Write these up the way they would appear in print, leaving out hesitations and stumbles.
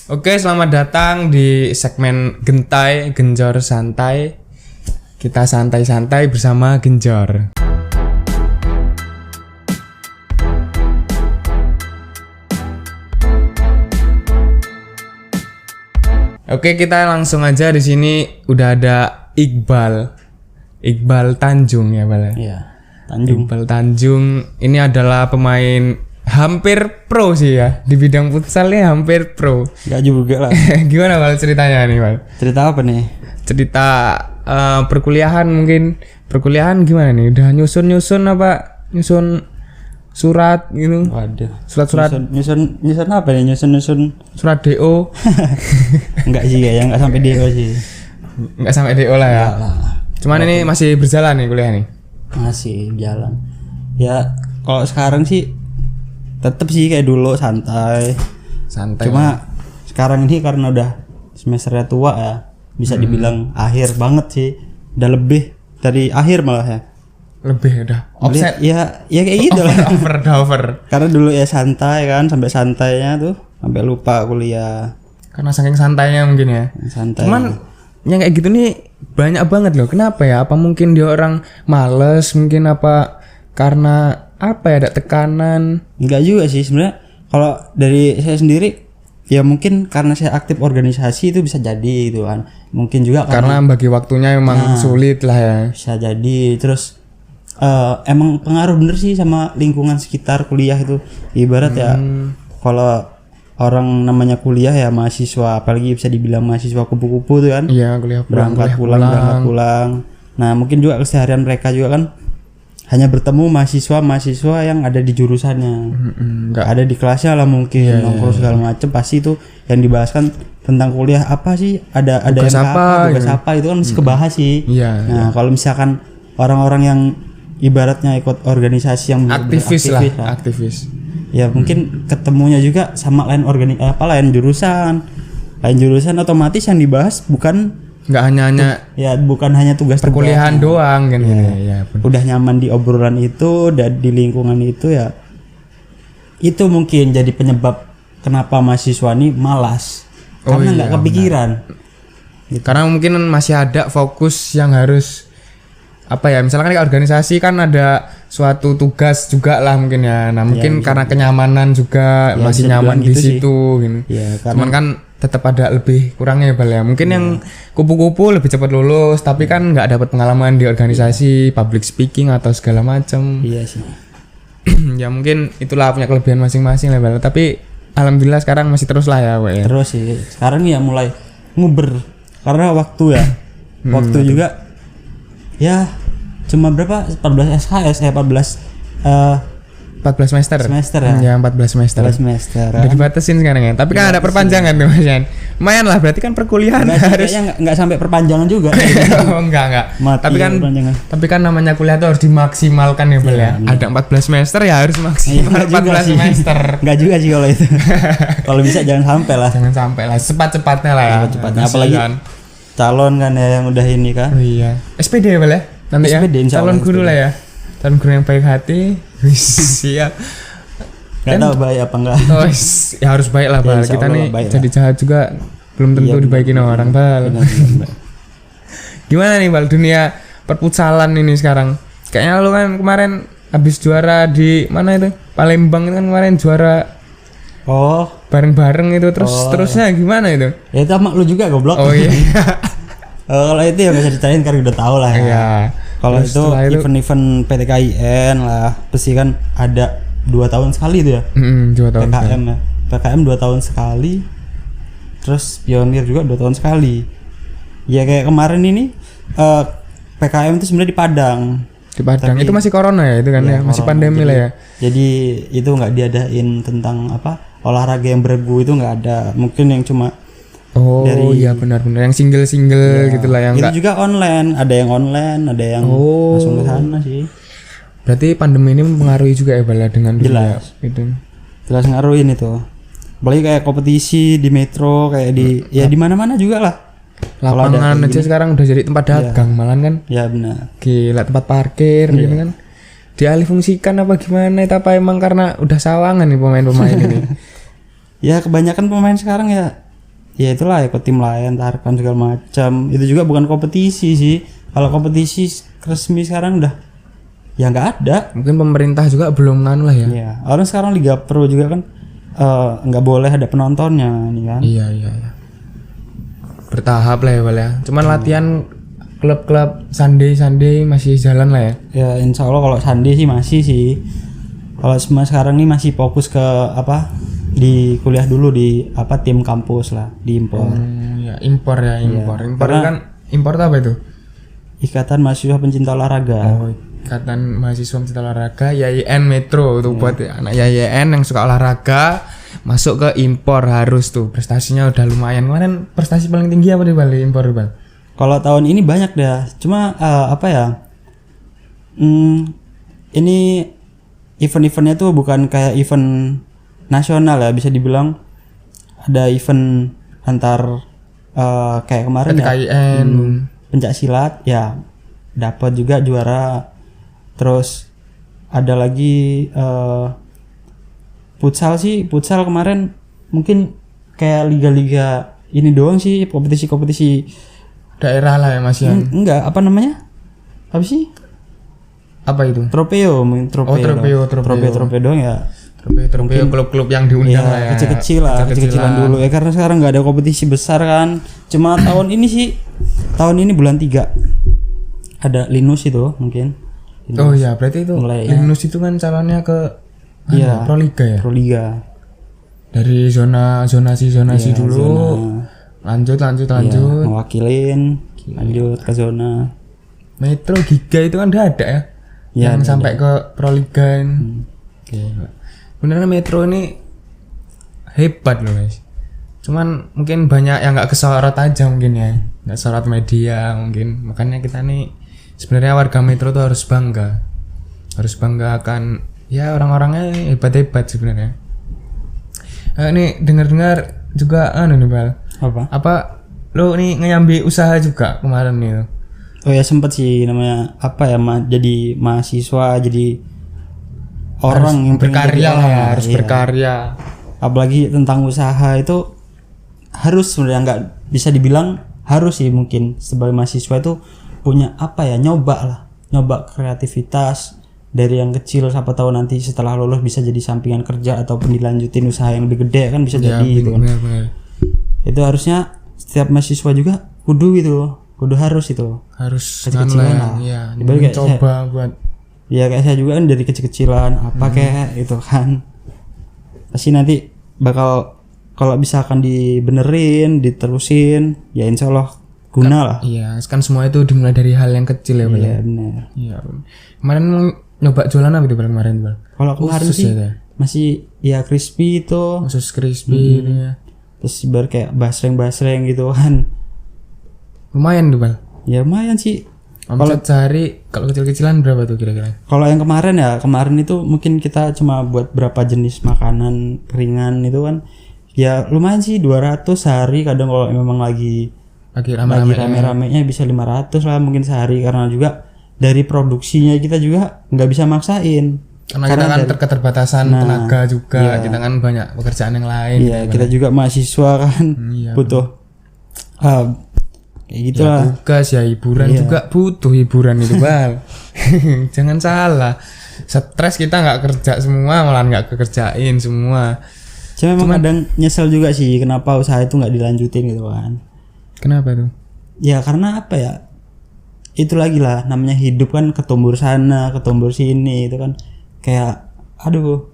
Oke, selamat datang di segmen Gentai Genjor Santai. Kita santai-santai bersama Genjor. Oke, kita langsung aja di sini udah ada Iqbal Tanjung ya, Bal. Iya, Tanjung. Iqbal Tanjung ini adalah pemain hampir pro sih ya, di bidang futsal nih hampir pro. Gak juga lah. Gimana Bal ceritanya nih, Bal? Cerita apa nih? Cerita perkuliahan mungkin. Perkuliahan gimana nih? Udah nyusun apa? Nyusun surat gitu. Waduh. Surat-surat Nyusun apa nih? Nyusun surat DO. Enggak sih ya, enggak sampai DO sih. Enggak sampai DO lah ya. Enggak lah. Cuman ini masih berjalan nih kuliah nih. Masih jalan. Ya, kalau sekarang sih tetep sih kayak dulu santai. Cuma sekarang ini karena udah semesternya tua ya, bisa dibilang akhir banget sih. Udah lebih dari akhir malah ya. Lebih udah offset. Ya kayak gitu lah. Over. Karena dulu ya santai kan, sampai santainya tuh sampai lupa kuliah. Karena saking santainya mungkin ya. Santai. Cuman yang kayak gitu nih banyak banget loh. Kenapa ya? Apa mungkin dia orang males? Mungkin apa karena apa ya, ada tekanan? Enggak juga sih sebenarnya. Kalau dari saya sendiri ya mungkin karena saya aktif organisasi itu bisa jadi gitu kan. Mungkin juga Karena bagi waktunya memang sulit lah ya. bisa jadi. Terus emang pengaruh bener sih sama lingkungan sekitar kuliah itu. Ibarat ya kalau orang namanya kuliah ya mahasiswa, apalagi bisa dibilang mahasiswa kupu-kupu tuh kan. Iya, kuliah berangkat pulang. Nah, mungkin juga keseharian mereka juga kan hanya bertemu mahasiswa yang ada di jurusannya. Nggak ada di kelasnya lah mungkin, nongkrong segala macem. Pasti itu yang dibahas kan tentang kuliah apa sih? Ada tugas yang apa, tugas apa itu kan mesti kebahas sih. Iya. Nah, kalau misalkan orang-orang yang ibaratnya ikut organisasi yang Aktivis. ya mungkin ketemunya juga sama lain jurusan. Lain jurusan otomatis yang dibahas bukan bukan hanya tugas perkuliahan doang kan ya. Udah nyaman di obrolan itu dan di lingkungan itu ya. Itu mungkin jadi penyebab kenapa mahasiswa ini malas. Karena nggak kepikiran. Gitu. Karena mungkin masih ada fokus yang harus apa ya, misalkan kayak organisasi kan ada suatu tugas juga lah mungkin ya. Nah, mungkin karena kenyamanan juga masih nyaman di situ gitu. Ya, cuman kan tetap ada lebih kurangnya Bal ya. Mungkin yang kupu-kupu lebih cepat lulus tapi kan nggak dapat pengalaman di organisasi, public speaking atau segala macam. Iya sih. Ya mungkin itulah punya kelebihan masing-masing lah Bal. Tapi alhamdulillah sekarang masih terus lah ya, Bal. Terus sih. Sekarang ya mulai nguber karena waktu ya. Waktu juga ya cuma berapa 14 SKS 14 semester ya. Ya 14 semester. Udah dibatasin sekarang ya. Tapi kan ada perpanjangan tuh Mas Yan. Lumayan lah, berarti kan perkuliahan harus enggak sampai perpanjangan juga. Oh, enggak. Tapi kan namanya kuliah tuh harus dimaksimalkan ya, Bal ya. Ada 14 semester ya harus maksimal 14 semester. Enggak juga sih kalau itu. Kalau bisa jangan sampai lah. Jangan sampai lah, cepat-cepatnya lah ya. Cepatnya apalagi calon kan ya yang udah ini kan. Oh iya. SPD ya, Bal ya. Nanti SPD, ya. Calon guru lah ya. Calon guru yang baik hati. Siap. Gak tahu baik apa enggak. Oh, ya harus baik lah, Bal. Kita nih jadi jahat juga belum tentu dibaikin orang, Bal. Gimana nih, Bal, dunia perputsalan ini sekarang? Kayaknya lu kan kemarin habis juara di mana itu? Palembang itu kan kemarin juara. Oh, bareng-bareng itu terusnya gimana itu? Ya itu sama lu juga goblok. Oh iya. Kalau itu ya bisa diceritain karena udah tahu lah ya. Iya. Kalau itu event-event PTKIN lah, pasti kan ada 2 tahun sekali itu ya. 2 tahun. PKM ya. PKM 2 tahun sekali. Terus pionir juga 2 tahun sekali. Ya kayak kemarin ini PKM itu sebenarnya di Padang. Di Padang. Tapi, itu masih corona ya itu kan ya, masih pandemi lah ya. Jadi itu nggak diadain tentang olahraga yang bergu itu nggak ada. Mungkin yang cuma iya benar-benar yang single gitulah yang itu juga online, ada yang langsung ke sana sih. Berarti pandemi ini mempengaruhi juga ya, Bal, dengan jelas itu. Jelas ngaruhin itu. Apalagi kayak kompetisi di metro kayak di mana-mana juga lah. Lapangan aja sekarang udah jadi tempat dagang malah kan. Ya benar. Gila, tempat parkir gitu kan. Dialih fungsikan apa gimana? Itu apa emang karena udah sawangan nih pemain-pemain ini? Ya kebanyakan pemain sekarang ya ya itulah ikut tim lain, Tarkam segala macam. Itu juga bukan kompetisi sih. Kalau kompetisi resmi sekarang udah ya nggak ada. Mungkin pemerintah juga belum nganu lah ya. Iya. Orang sekarang Liga Pro juga kan nggak boleh ada penontonnya nih kan. Iya. Bertahap lah ya Bal ya. Cuman latihan klub-klub Sunday masih jalan lah ya. Ya insya Allah kalau Sunday sih masih sih. Kalau semua sekarang nih masih fokus ke apa? Di kuliah dulu di apa tim kampus lah, di impor. Ya, impor. Impor Karena- kan impor itu apa itu? Ikatan Mahasiswa Pencinta Olahraga. Oh, Ikatan Mahasiswa Pencinta Olahraga YIN Metro tuh buat anak YIN yang suka olahraga masuk ke impor harus tuh prestasinya udah lumayan. Kemarin prestasi paling tinggi apa di Bali impor Bal? Kalau tahun ini banyak dah. Cuma apa ya? Ini event-eventnya tuh bukan kayak event nasional ya, bisa dibilang ada event antar kayak kemarin ya. KIN. Pencak silat ya dapat juga juara. Terus ada lagi futsal kemarin mungkin kayak liga-liga ini doang sih, kompetisi Daerah lah ya Mas ya. enggak apa namanya? Apa sih? Apa itu? Trofeo doang ya. Trofeo klub-klub yang diundang lah ya. Kecil-kecilan dulu ya karena sekarang nggak ada kompetisi besar kan. Cuma tahun ini bulan 3 ada Linus itu mungkin. Oh iya, berarti itu Mulai, ya. Linus itu kan calonnya ke Iya. Proliga ya. Proliga. Dari zonasi dulu. Lanjut. Iya, mewakilin lanjut ke zona. Metro Giga itu kan udah ada ya. Ya, yang ada. sampai ke Proliga. Beneran Metro ini hebat loh guys. Cuman mungkin banyak yang nggak kesorot aja mungkin ya, nggak sorot media mungkin. Makanya kita nih sebenarnya warga Metro tuh harus bangga akan ya orang-orangnya hebat sebenarnya. Ini dengar juga nih Bal. Apa lo nih ngeyambi usaha juga kemarin nih? Oh ya sempet sih namanya apa ya jadi mahasiswa jadi orang harus yang pengen berkarya jadi lah orang. ya, harus Iya. berkarya. Apalagi tentang usaha itu harus sebenarnya nggak bisa dibilang harus sih mungkin sebagai mahasiswa itu punya apa ya nyoba kreativitas dari yang kecil siapa tahu nanti setelah lulus bisa jadi sampingan kerja ataupun dilanjutin usaha yang lebih gede kan bisa Ya, jadi gitu kan. bener. Itu harusnya setiap mahasiswa juga kudu harus itu Harus kecil-kecilan lah. ya, Dibalik kayak coba buat ya kayak saya juga kan dari kecil-kecilan apa kayak itu kan pasti nanti bakal kalau misalkan dibenerin diterusin ya insya Allah guna lah. iya, kan semua itu dimulai dari hal yang kecil ya Bal. Iya benar. Iya. Kemarin nyoba jualan apa itu Bal, kemarin Bal? Kalau kemarin Usus sih ya, masih ya crispy itu usus crispy ini ya. terus bar kayak basreng gitu kan Lumayan tuh Bal. ya lumayan sih. Omset sehari kalau kecil-kecilan berapa tuh kira-kira? Kalau yang kemarin itu mungkin kita cuma buat berapa jenis makanan ringan itu kan ya lumayan sih 200 sehari, kadang kalau memang lagi rame-ramenya bisa 500 lah mungkin sehari karena juga dari produksinya kita juga nggak bisa maksain Karena kita kan keterbatasan tenaga juga, iya. kita kan banyak pekerjaan yang lain. Iya kita juga mahasiswa kan Iya, butuh kayak gitu ya, lah. tugas ya hiburan juga butuh hiburan itu Bal. Jangan salah, stres kita nggak kerja semua malah nggak kekerjain semua. Cuma kadang nyesel juga sih kenapa usaha itu nggak dilanjutin gitu kan. Kenapa tuh? Ya karena apa ya, itu lagi lah namanya hidup kan, ketumbur sana ketumbur sini itu kan kayak aduh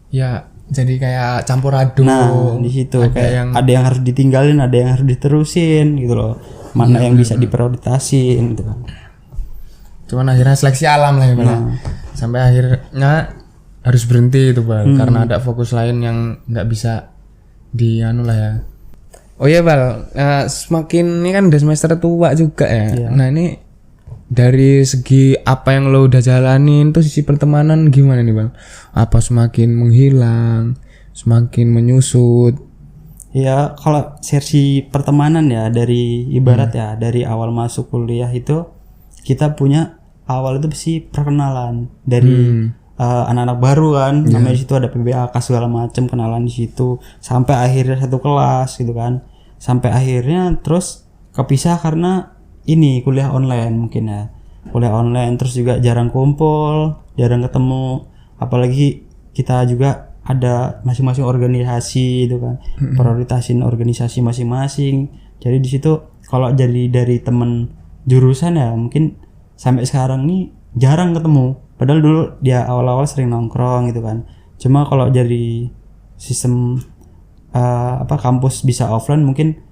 Ya jadi kayak campur aduk. nah di situ kayak ada yang harus ditinggalin, ada yang harus diterusin gitu loh, mana yang bisa diprioritasin gitu kan. Cuman akhirnya seleksi alam lah ya Bal. Sampai akhirnya harus berhenti itu Bal, karena ada fokus lain yang nggak bisa dianu lah ya. Oh iya Bal, semakin ini kan udah semester tua juga ya. Nah ini dari segi apa yang lo udah jalanin tuh sisi pertemanan gimana nih Bal? Apa semakin menghilang, semakin menyusut? Ya kalau sesi pertemanan ya dari ibarat ya dari awal masuk kuliah itu kita punya awal itu sih perkenalan dari anak-anak baru kan, namanya di situ ada PBAK segala macam, kenalan di situ sampai akhirnya satu kelas gitu kan, sampai akhirnya terus kepisah karena ini kuliah online mungkin ya, kuliah online terus juga jarang kumpul, jarang ketemu, apalagi kita juga ada masing-masing organisasi itu kan, prioritasin organisasi masing-masing. Jadi di situ kalau jadi dari temen jurusan ya mungkin sampai sekarang nih jarang ketemu. Padahal dulu dia awal-awal sering nongkrong gitu kan. Cuma kalau dari sistem kampus bisa offline mungkin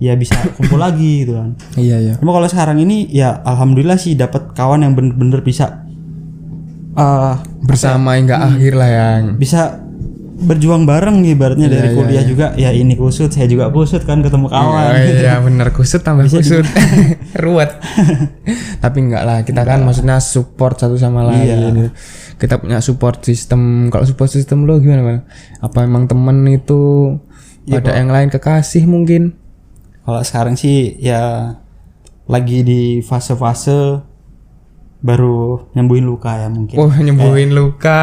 ya bisa kumpul lagi gitu kan. Iya. Cuma kalau sekarang ini ya alhamdulillah sih dapat kawan yang bener-bener bisa bersama hingga akhir lah yang bisa berjuang bareng ibaratnya dari kuliah juga ya, ini kusut saya juga kusut kan ketemu kawan. Iya bener, kusut tambah kusut. Ruwet. Tapi enggak lah, kita kan maksudnya support satu sama lain. Kita punya support system. Kalau support system lo gimana Bang? Apa emang temen itu ada yang lain kekasih mungkin? Kalau sekarang sih ya lagi di fase-fase baru nyembuhin luka ya mungkin. Oh nyembuhin luka.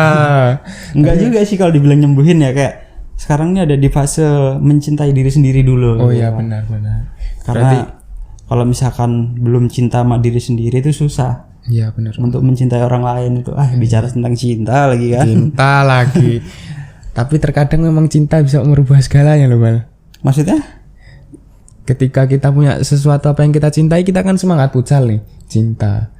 Enggak juga sih kalau dibilang nyembuhin ya, kayak sekarang ini ada di fase mencintai diri sendiri dulu. Oh iya benar. Karena kalau misalkan belum cinta sama diri sendiri itu susah. Iya benar. Untuk mencintai orang lain itu bicara tentang cinta lagi kan. Cinta lagi. Tapi terkadang memang cinta bisa merubah segalanya loh Bal. Maksudnya? Ketika kita punya sesuatu apa yang kita cintai, kita kan semangat pucal nih, cinta.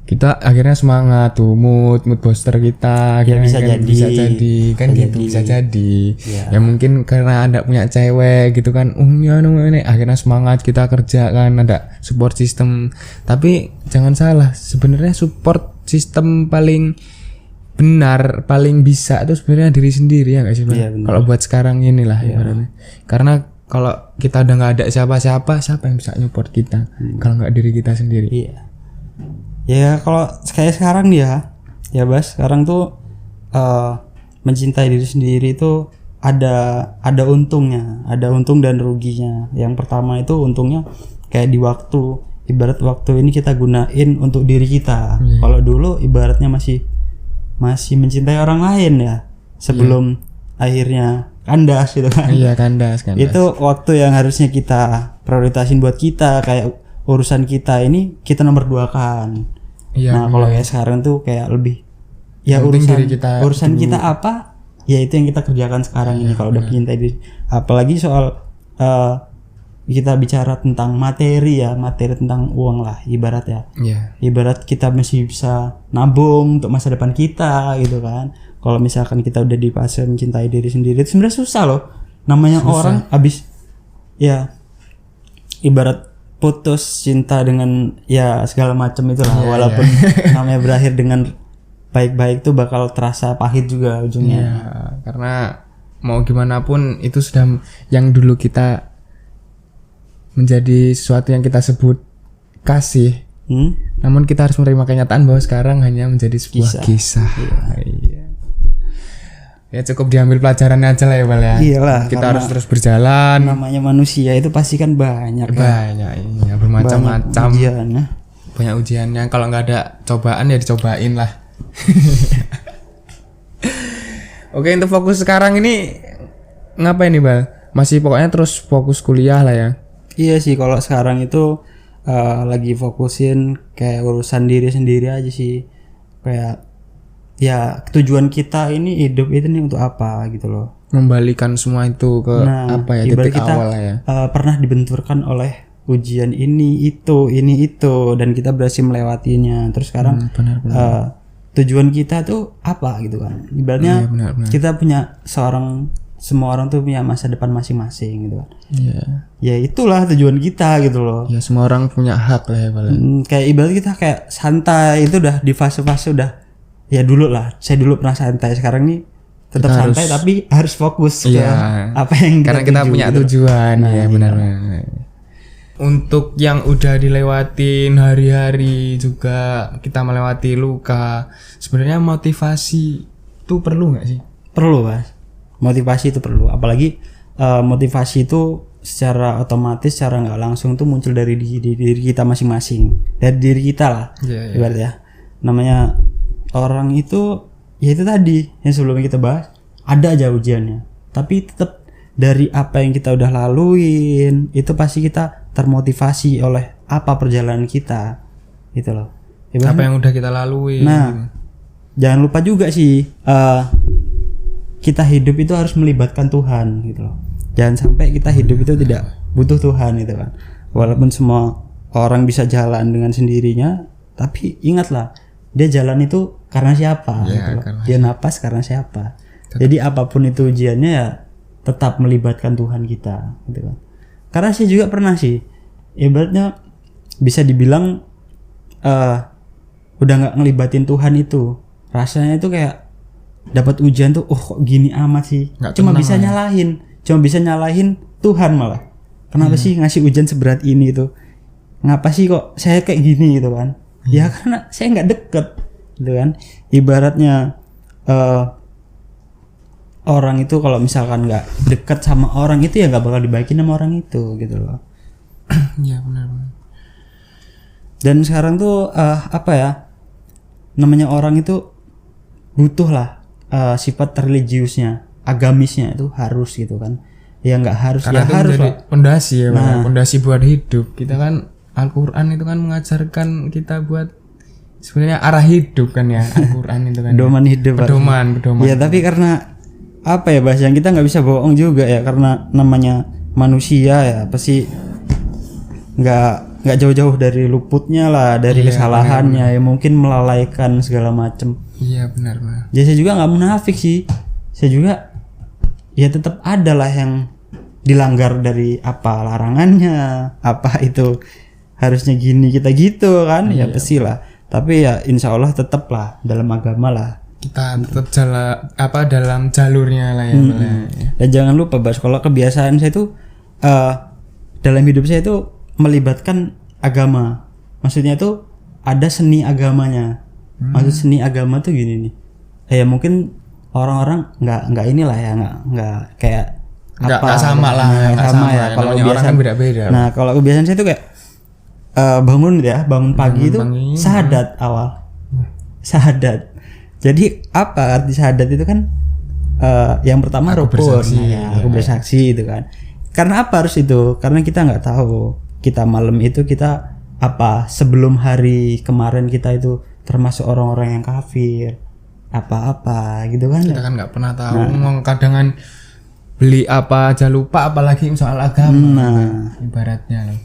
Kita akhirnya semangat tuh, mood booster kita ya, bisa kan bisa jadi kan gitu, bisa jadi ya mungkin karena Anda punya cewek gitu kan, ini akhirnya semangat kita kerja kan, ada support system. Tapi jangan salah, sebenarnya support system paling benar, paling bisa itu sebenarnya diri sendiri ya nggak sih Bang? Kalau buat sekarang inilah ibaratnya. Karena kalau kita udah nggak ada siapa yang bisa support kita kalau nggak diri kita sendiri? Iya. Ya kalau kayak sekarang ya Bas, sekarang tuh mencintai diri sendiri itu ada untungnya, ada untung dan ruginya. Yang pertama itu untungnya kayak di waktu, ibarat waktu ini kita gunain untuk diri kita. Kalau dulu ibaratnya masih mencintai orang lain ya, sebelum akhirnya kandas gitu kan. Iya kandas. Itu waktu yang harusnya kita prioritasin buat kita, kayak urusan kita ini kita nomor 2 kan. Nah kalau kayak sekarang tuh kayak lebih ya urusan kita apa ya itu yang kita kerjakan sekarang ini. Kalau udah mencintai diri, apalagi soal kita bicara tentang materi tentang uang lah ibarat ya. Ibarat kita masih bisa nabung untuk masa depan kita gitu kan. Kalau misalkan kita udah di fase mencintai diri sendiri itu sebenarnya susah loh. Namanya orang abis ya ibarat putus cinta dengan ya segala macam itulah, walaupun namanya berakhir dengan baik-baik tuh bakal terasa pahit juga ujungnya. Karena mau gimana pun itu sudah yang dulu kita menjadi sesuatu yang kita sebut kasih. Namun kita harus menerima kenyataan bahwa sekarang hanya menjadi sebuah kisah. Ya cukup diambil pelajarannya aja lah ya Bal ya. Iyalah, kita harus terus berjalan. Namanya manusia itu pasti kan banyak iya, bermacam-macam. Banyak ujiannya. Kalau nggak ada cobaan ya dicobain lah. Oke, untuk fokus sekarang ini ngapain nih Bal? Masih pokoknya terus fokus kuliah lah ya. Iya sih, kalau sekarang itu lagi fokusin kayak urusan diri sendiri aja sih. Kayak ya tujuan kita ini hidup itu nih untuk apa gitu loh. Membalikan semua itu ke apa ya, titik kita, awal ya. Pernah dibenturkan oleh ujian ini itu dan kita berhasil melewatinya. Terus sekarang tujuan kita tuh apa gitu kan. Ibaratnya benar. Kita punya semua orang tuh punya masa depan masing-masing gitu kan. Ya itulah tujuan kita gitu loh. Ya semua orang punya hak lah ya kayak ibarat kita kayak santai itu udah di fase-fase udah. Ya dulu lah, saya dulu pernah santai, sekarang nih tetap santai tapi harus fokus ke apa yang karena kita punya tujuan. Benar. Untuk yang udah dilewatin hari-hari juga kita melewati luka, sebenarnya motivasi itu perlu nggak sih? Perlu Mas, motivasi itu perlu, apalagi motivasi itu secara otomatis, secara nggak langsung tuh muncul dari diri kita masing-masing, dari diri kita lah, ibarat ya. Namanya orang itu ya itu tadi yang sebelumnya kita bahas, ada aja ujiannya. Tapi tetap dari apa yang kita udah laluin itu pasti kita termotivasi oleh apa perjalanan kita gitu loh. Apa yang udah kita lalui. Nah, jangan lupa juga sih kita hidup itu harus melibatkan Tuhan gitu loh. Jangan sampai kita hidup itu tidak butuh Tuhan gitu kan. Walaupun semua orang bisa jalan dengan sendirinya, tapi ingatlah dia jalan itu karena siapa gitu loh. Dia napas karena siapa. Jadi apapun itu ujiannya ya tetap melibatkan Tuhan kita gitu kan. Karena saya juga pernah sih ibaratnya bisa dibilang udah nggak ngelibatin Tuhan itu, rasanya itu kayak dapat ujian tuh kok gini amat sih. Cuma bisa nyalahin Tuhan malah. Kenapa sih ngasih ujian seberat ini itu? Ngapa sih kok saya kayak gini gitu kan? Ya karena saya nggak deket gitu kan. Ibaratnya orang itu kalau misalkan nggak deket sama orang itu ya nggak bakal dibaikin sama orang itu gitu loh. Iya benar. Dan sekarang tuh apa ya, namanya orang itu butuh lah sifat religiusnya, agamisnya itu harus gitu kan. Ya nggak harus. Karena ya itu harus menjadi lah. pondasi ya, pondasi buat hidup. Kita kan Al-Quran itu kan mengajarkan kita buat sebenarnya arah hidup kan ya. Al-Quran itu kan pedoman hidup. Pedoman. Ya tapi karena apa ya bahasa yang kita nggak bisa bohong juga ya, karena namanya manusia ya pasti nggak jauh-jauh dari luputnya lah, dari kesalahannya ya, mungkin melalaikan segala macem. Iya benar. Jadi saya juga nggak munafik sih, saya juga ya tetap ada lah yang dilanggar dari apa larangannya, apa itu harusnya gini kita gitu kan, ya pasti lah. Tapi ya insya Allah tetap lah dalam agama lah kita tetap dalam jalurnya lah ya. Dan jangan lupa Bas, kalau kebiasaan saya itu dalam hidup saya itu melibatkan agama. Maksudnya itu ada seni agamanya. Maksud seni agama tuh gini nih. Ya mungkin orang-orang nggak inilah ya, nggak kayak nggak sama lah, nggak sama ya. Kalau orang kan beda-beda. Nah kalau kebiasaan saya itu kayak bangun pagi itu syahadat awal. Syahadat. Jadi apa arti syahadat itu kan yang pertama rukun, aku bersaksi itu kan. Karena apa harus itu? Karena kita nggak tahu kita malam itu kita apa sebelum hari kemarin kita itu termasuk orang-orang yang kafir apa gitu kan. Kita kan nggak pernah tahu. Kadang beli apa aja lupa, apalagi soal agama. Ibaratnya loh.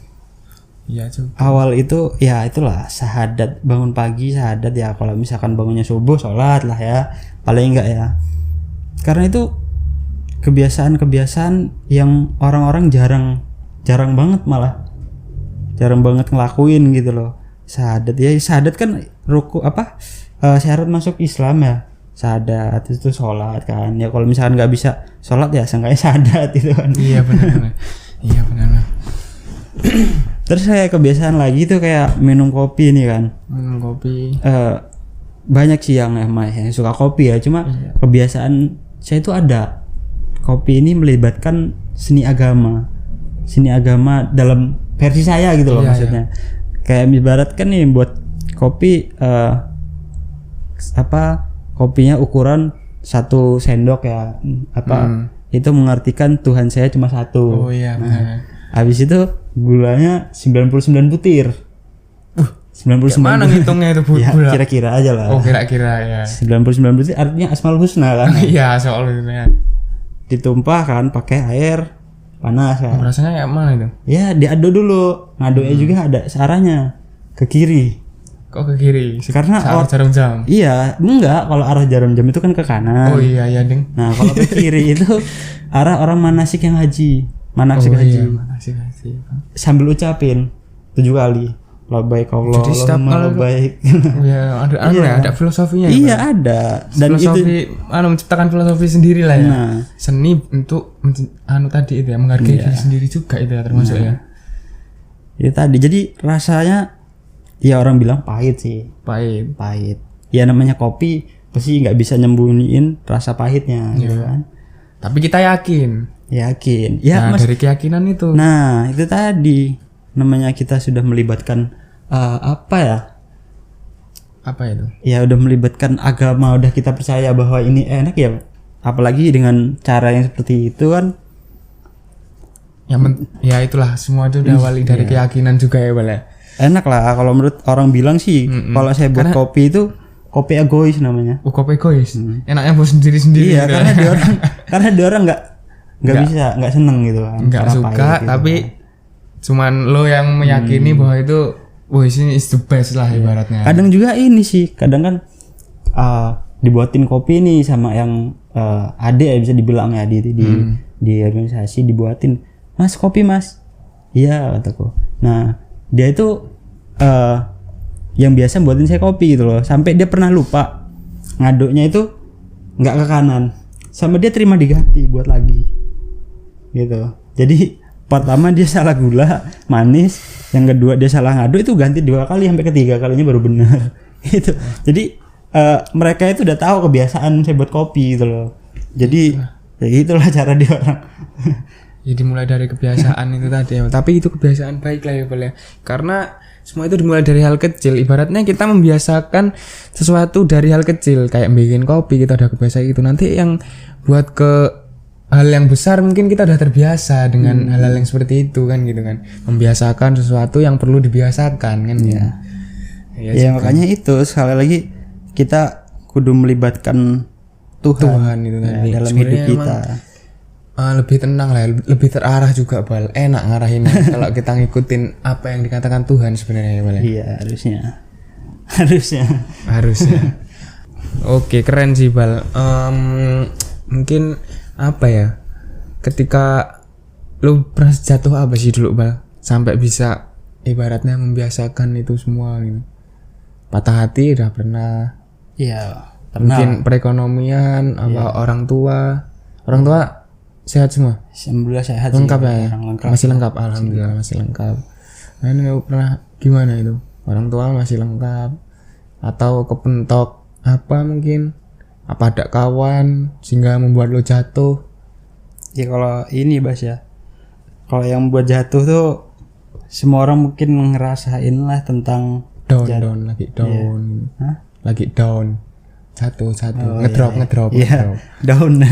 Iya juga. Awal itu ya itulah syahadat, bangun pagi syahadat ya, kalau misalkan bangunnya subuh sholat lah ya paling enggak ya. Karena itu kebiasaan yang orang-orang jarang banget, malah jarang banget ngelakuin gitu loh. Syahadat ya, syahadat kan syarat masuk Islam ya, syahadat itu sholat kan ya. Kalau misalkan nggak bisa sholat ya seenggaknya syahadat itu kan. Iya benar. Iya benar. Terus saya kebiasaan lagi tuh kayak minum kopi nih kan. Minum kopi. Banyak sih yang suka kopi ya, cuma kebiasaan saya itu ada. Kopi ini melibatkan seni agama dalam versi saya gitu loh, maksudnya. Kayak ibaratkan nih buat kopi kopinya ukuran 1 sendok ya, itu mengartikan Tuhan saya cuma 1. Oh iya benar. Habis itu gulanya 99 butir. 99 mana ngitungnya itu ya, kira-kira aja lah. Oh kira-kira ya. 99 butir artinya Asmaul Husna kan. Iya soalnya. Ditumpah kan pakai air panas kan. Rasanya kayak mana itu? Ya diaduk dulu. Ngaduknya juga ada arahnya ke kiri. Kok ke kiri? Karena jarum jam. Iya, enggak, kalau arah jarum jam itu kan ke kanan. Oh iya ding. Nah, kalau ke kiri itu arah orang manasik yang haji. Manasik haji. Sambil ucapin 7 kali. Labbaik Allahumma labbaik. Ya, ada filosofinya. Iya, ada. Dan filosofi itu menciptakan filosofi sendiri lah ya. Nah, seni untuk tadi itu ya, menghargai diri sendiri juga itu ya termasuk ya. Itu tadi. Jadi rasanya ya orang bilang pahit sih. Pahit. Ya namanya kopi pasti nggak bisa nyembunyiin rasa pahitnya gitu kan. Tapi kita yakin. Ya dari keyakinan itu. Nah itu tadi namanya kita sudah melibatkan Apa itu? Ya udah melibatkan agama, udah kita percaya bahwa ini enak ya, apalagi dengan cara yang seperti itu kan. Ya itulah, semua itu diawali dari keyakinan juga ya Bal ya. Enak lah kalau menurut orang bilang sih. Kalau saya buat kopi itu kopi egois namanya. Kopi egois. Enaknya buat sendiri-sendiri. Iya, karena dia orang nggak bisa, nggak seneng gitu kan. Nggak suka gitu, tapi cuman lo yang meyakini bahwa itu ini is the best lah ibaratnya. Kadang juga ini sih, kadang kan dibuatin kopi nih sama yang adik ya, bisa dibilang ya di organisasi dibuatin, "Mas, kopi Mas." "Iya," kataku. Nah, dia itu yang biasa buatin saya kopi gitu loh. Sampai dia pernah lupa ngaduknya itu nggak ke kanan. Sama dia terima diganti buat lagi. Gitu. Jadi pertama dia salah gula, manis, yang kedua dia salah ngaduk, itu ganti 2 kali sampai ketiga kalinya baru benar. Gitu. Jadi mereka itu udah tahu kebiasaan saya buat kopi gitu loh. Jadi ya itulah cara dia orang. Jadi mulai dari kebiasaan itu tadi ya. Tapi itu kebiasaan baik lah ya Bal ya. Karena semua itu dimulai dari hal kecil. Ibaratnya kita membiasakan sesuatu dari hal kecil, kayak bikin kopi kita udah kebiasaan itu. Nanti yang buat ke hal yang besar mungkin kita udah terbiasa dengan hal-hal yang seperti itu kan gitu kan. Membiasakan sesuatu yang perlu dibiasakan kan ya. Ya makanya itu sekali lagi kita kudu melibatkan Tuhan itu ya, tadi dalam hidup kita. Lebih tenang lah, lebih terarah juga Bal. Enak ngarahin kalau kita ngikutin apa yang dikatakan Tuhan sebenarnya Bal. Iya, harusnya. Oke, keren sih Bal. Mungkin apa ya? Ketika lu pernah jatuh apa sih dulu Bal? Sampai bisa ibaratnya membiasakan itu semua gitu. Patah hati udah pernah. Iya, pernah. Mungkin perekonomian apa orang tua sehat semua? Alhamdulillah sehat lengkap sih. ya? Masih lengkap, alhamdulillah masih lengkap. Nah ini pernah gimana itu? Orang tua masih lengkap? Atau kepentok apa mungkin? Apa ada kawan sehingga membuat lo jatuh? Ya kalau ini Bas ya, kalau yang buat jatuh tuh semua orang mungkin ngerasain lah tentang down lagi down. Lagi down. Satu ngedrop. Iya. Down.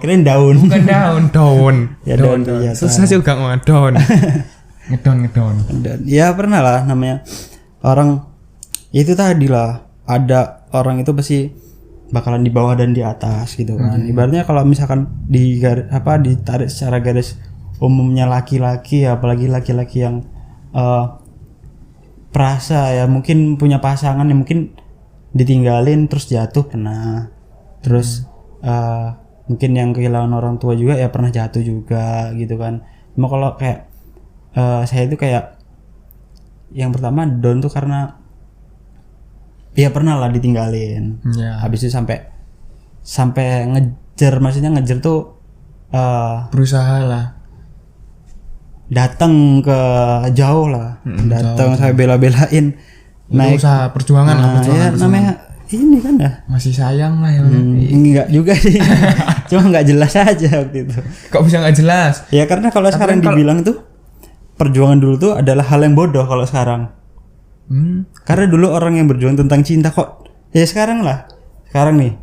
Keren daun. Bukan down. Ya down. Susah juga ngomong down. Ngedon. Ya pernah lah namanya orang itu tadi lah, ada orang itu pasti bakalan di bawah dan di atas gitu kan. Ibaratnya kalau misalkan ditarik secara garis umumnya laki-laki, apalagi laki-laki yang perasa ya, mungkin punya pasangan yang mungkin ditinggalin terus jatuh pernah, terus mungkin yang kehilangan orang tua juga ya pernah jatuh juga gitu kan. Cuma kalau kayak saya itu kayak yang pertama down tuh karena ya pernah lah ditinggalin, habis itu sampai ngejar, maksudnya ngejar tuh berusaha lah, datang ke jauh lah, datang saya bela-belain. Naik usaha perjuangan lah, perjuangan. Namanya ini kan dah masih sayang lah ya. Enggak juga sih. Cuma enggak jelas aja waktu itu. Kok bisa enggak jelas? Ya karena kalau sekarang dibilang tuh perjuangan dulu tuh adalah hal yang bodoh kalau sekarang. Karena dulu orang yang berjuang tentang cinta kok. Ya sekarang nih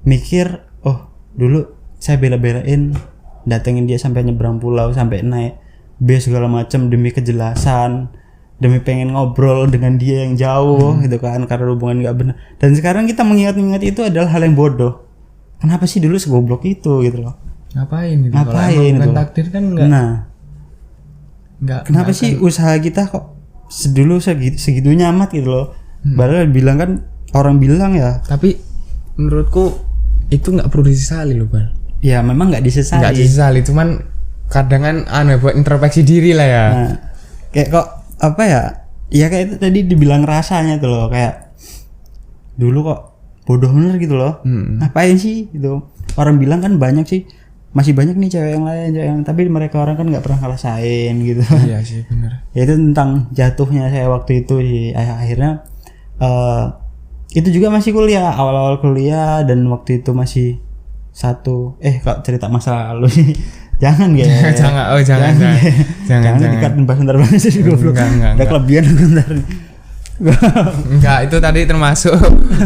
mikir, oh dulu saya bela-belain datengin dia sampai nyebrang pulau, sampai naik bis segala macam demi kejelasan, demi pengen ngobrol dengan dia yang jauh gitu kan, karena hubungan nggak benar. Dan sekarang kita mengingat itu adalah hal yang bodoh. Kenapa sih dulu segoblok itu gitu loh? Ngapain gitu? Ngapain itu? Takdir kan enggak. Nah, kenapa sih usaha kita kok dulu segitunya amat gitu loh? Padahal orang bilang ya. Tapi menurutku itu nggak perlu disesali loh Bal. Ya memang nggak disesali. Nggak disesali, cuman kadang kan buat introspeksi diri lah ya. Nah, kayak kok apa ya kayak itu tadi dibilang rasanya tuh loh, kayak dulu kok bodoh bener gitu loh. Ngapain sih gitu, orang bilang kan banyak sih, masih banyak nih cewek yang lain tapi mereka orang kan nggak pernah ngerasain gitu. Iya sih bener. Ya itu tentang jatuhnya saya waktu itu sih. Akhirnya itu juga masih kuliah, awal-awal kuliah, dan waktu itu masih kok cerita masa lalu sih. Jangan guys. jangan dikat bentar-bentar sih goblok. Ada kelebihan bentar. Enggak, itu tadi termasuk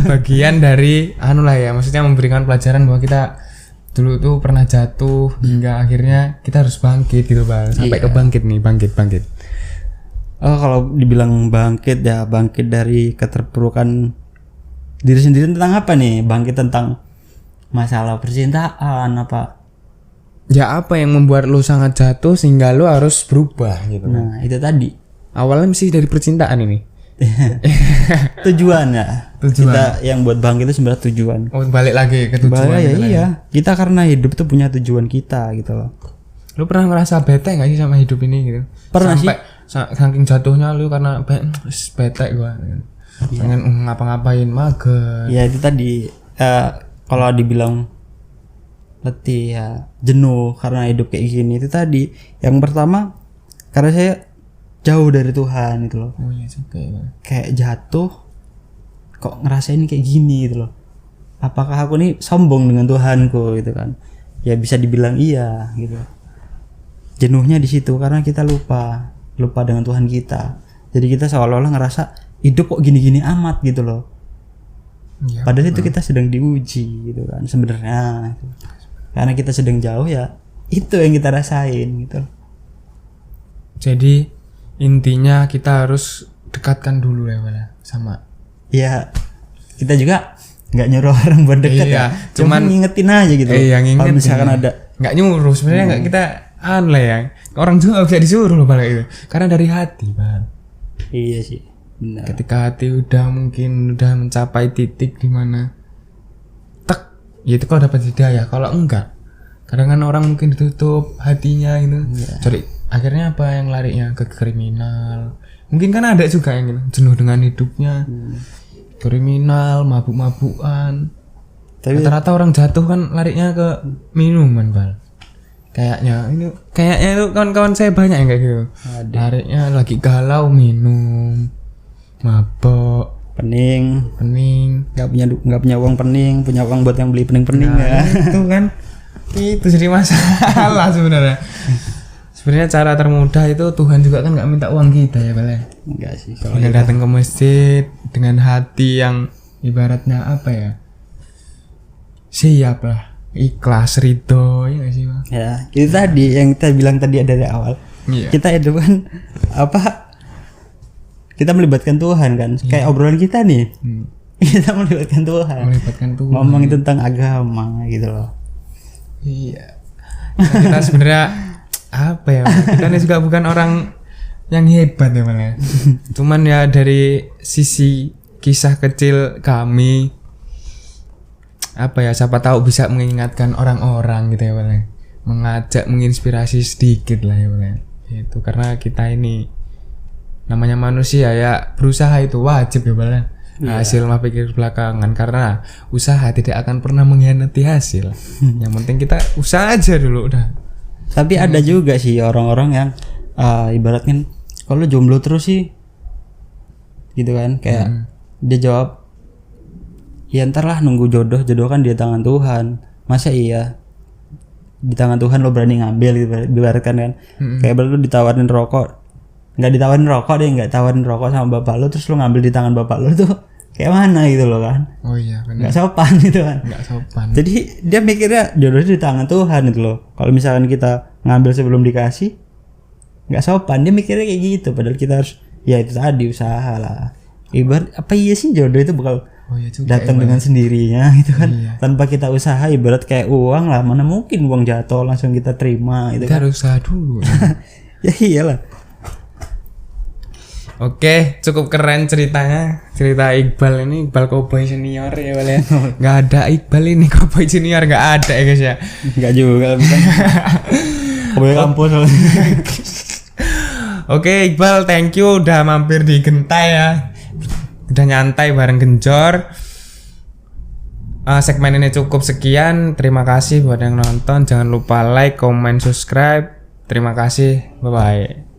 bagian dari anu lah ya, maksudnya memberikan pelajaran bahwa kita dulu tuh pernah jatuh hingga akhirnya kita harus bangkit gitu Bang. Sampai ke bangkit nih, bangkit. Oh, kalau dibilang bangkit ya bangkit dari keterpurukan diri sendiri tentang apa nih? Bangkit tentang masalah percintaan apa? Ya apa yang membuat lu sangat jatuh sehingga lu harus berubah gitu. Nah, itu tadi. Awalnya mesti dari percintaan ini. Tujuan ya. Kita yang buat bangkit itu sebenarnya tujuan. Oh, balik lagi ke tujuan. Ya iya. Kita karena hidup tuh punya tujuan kita gitu loh. Lu pernah ngerasa bete enggak sih sama hidup ini gitu? Pernah sampai saking jatuhnya lu karena bete gua. Pengen ngapa-ngapain mager. Ya itu tadi kalau dibilang letih ya, jenuh karena hidup kayak gini itu tadi. Yang pertama karena saya jauh dari Tuhan gitu loh. Oh iya juga ya. Kayak jatuh kok ngerasain kayak gini gitu loh. Apakah aku nih sombong dengan Tuhanku gitu kan? Ya bisa dibilang iya gitu. Jenuhnya di situ karena kita lupa dengan Tuhan kita. Jadi kita seolah-olah ngerasa hidup kok gini-gini amat gitu loh. Ya, padahal itu kita sedang diuji gitu kan sebenarnya. Karena kita sedang jauh ya itu yang kita rasain gitu. Jadi intinya kita harus dekatkan dulu ya Bala sama. Ya kita juga nggak nyuruh orang buat dekat ya. Cuman ngingetin aja gitu. Ngingetin. Kalau misalkan ada nggak nyuruh sebenarnya nggak kita aneh ya. Orang juga nggak bisa disuruh loh Bala itu. Karena dari hati Bal. Iya sih. Benar. Ketika hati udah mencapai titik di mana tek, ya itu kalau dapat hidayah. Kalau enggak, kadang kan orang mungkin ditutup hatinya gitu. Jadi akhirnya apa yang larinya ke kriminal. Mungkin kan ada juga yang gitu, jenuh dengan hidupnya. Kriminal, mabuk-mabukan. Tapi rata-rata orang jatuh kan larinya ke minuman, Bal. Kayaknya itu kawan-kawan saya banyak yang kayak gitu. Larinya lagi galau minum, mabok, pening, nggak punya uang pening, punya uang buat yang beli pening-pening ya. Itu kan itu jadi masalah sebenarnya. Sebenarnya cara termudah itu Tuhan juga kan nggak minta uang kita ya Bal. Enggak sih. Kalau datang ke masjid dengan hati yang ibaratnya apa ya, siap lah, ikhlas, ridho, ya nggak sih Bang? Ya itu tadi yang kita bilang tadi dari awal. Kita itu kan kita melibatkan Tuhan kan, kayak obrolan kita nih. Kita melibatkan Tuhan. Ngomongin tentang agama gitu loh. Iya. Kita sebenarnya apa ya? Kita ini juga bukan orang yang hebat ya malah. Cuman ya dari sisi kisah kecil kami, apa ya? Siapa tahu bisa mengingatkan orang-orang gitu ya malah. Mengajak, menginspirasi sedikit lah ya malah. Itu karena kita ini namanya manusia ya, berusaha itu wajib ya malah. Hasil mah pikir belakangan, karena usaha tidak akan pernah mengkhianati hasil. Yang penting kita usaha aja dulu udah. Tapi ada juga sih orang-orang yang ibaratnya kalau jomblo terus sih gitu kan, kayak dia jawab ya ntar lah nunggu jodoh kan di tangan Tuhan. Masa iya di tangan Tuhan lo berani ngambil gitu, ibaratkan kan. Kayak lo ditawarin rokok, nggak tawarin rokok sama bapak lo, terus lo ngambil di tangan bapak lo tuh kayak mana gitu loh kan. Oh iya benar. Nggak sopan gitu kan. Nggak sopan. Jadi dia mikirnya jodohnya di tangan Tuhan gitu loh. Kalau misalkan kita ngambil sebelum dikasih, nggak sopan. Dia mikirnya kayak gitu. Padahal kita harus ya itu tadi usaha lah. Ibarat apa iya sih jodoh itu bakal datang dengan sendirinya gitu kan. Tanpa kita usaha, ibarat kayak uang lah. Mana mungkin uang jatuh langsung kita terima gitu kita kan. Harus usaha dulu. Ya iyalah. Oke, cukup keren ceritanya. Cerita Iqbal ini, Iqbal Cowboy Senior ya Bal ya. Nggak ada Iqbal ini Cowboy Junior, nggak ada ya guys ya. Nggak juga bukan. Cowboy kampus. Oke Iqbal, thank you udah mampir di Gentai ya. Udah nyantai bareng Genjor. Segmen ini cukup sekian. Terima kasih buat yang nonton. Jangan lupa like, comment, subscribe. Terima kasih. Bye bye.